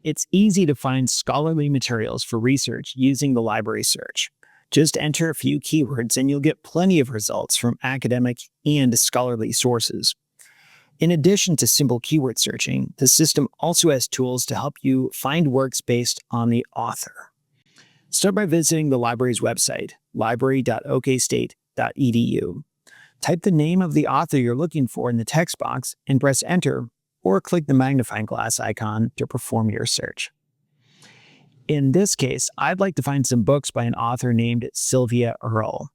It's easy to find scholarly materials for research using the library search. Just enter a few keywords and you'll get plenty of results from academic and scholarly sources. In addition to simple keyword searching, the system also has tools to help you find works based on the author. Start by visiting the library's website, library.okstate.edu. Type the name of the author you're looking for in the text box and press Enter, or click the magnifying glass icon to perform your search. In this case, I'd like to find some books by an author named Sylvia Earle.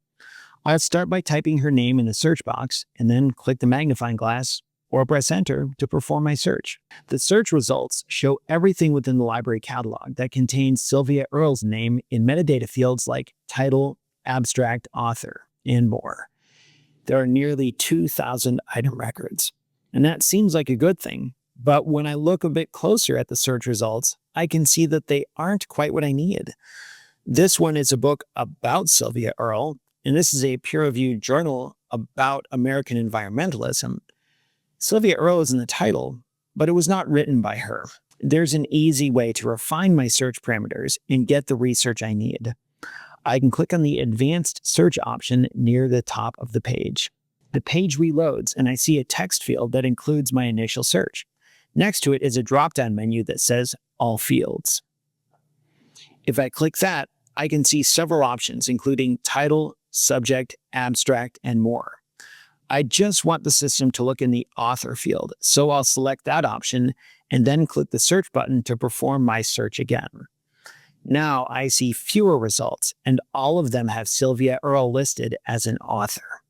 I'll start by typing her name in the search box and then click the magnifying glass or press Enter to perform my search. The search results show everything within the library catalog that contains Sylvia Earle's name in metadata fields like title, abstract, author, and more. There are nearly 2,000 item records, and that seems like a good thing. But when I look a bit closer at the search results, I can see that they aren't quite what I need. This one is a book about Sylvia Earle, and this is a peer-reviewed journal about American environmentalism. Sylvia Earle is in the title, but it was not written by her. There's an easy way to refine my search parameters and get the research I need. I can click on the Advanced Search option near the top of the page. The page reloads, and I see a text field that includes my initial search. Next to it is a drop-down menu that says All Fields. If I click that, I can see several options, including title, subject, abstract, and more. I just want the system to look in the author field, so I'll select that option and then click the search button to perform my search again. Now I see fewer results, and all of them have Sylvia Earle listed as an author.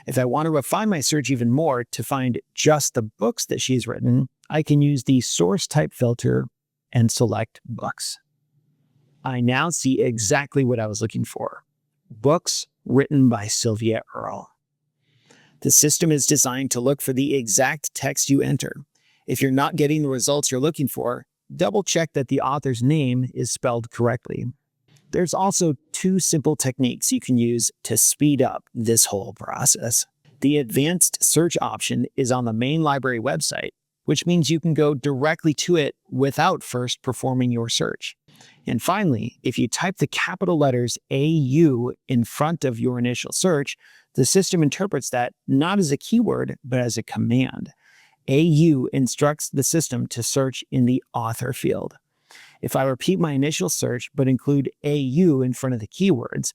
If I want to refine my search even more to find just the books that she's written, I can use the source type filter and select books. I now see exactly what I was looking for: books written by Sylvia Earle. The system is designed to look for the exact text you enter. If you're not getting the results you're looking for, double check that the author's name is spelled correctly. There's also two simple techniques you can use to speed up this whole process. The Advanced Search option is on the main library website, which means you can go directly to it without first performing your search. And finally, if you type the capital letters AU in front of your initial search, the system interprets that not as a keyword, but as a command. AU instructs the system to search in the author field. If I repeat my initial search but include AU in front of the keywords,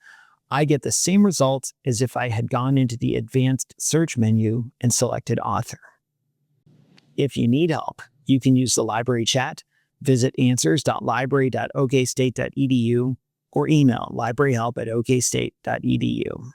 I get the same results as if I had gone into the Advanced Search menu and selected author. If you need help, you can use the library chat, visit answers.library.okstate.edu, or email libraryhelp@okstate.edu.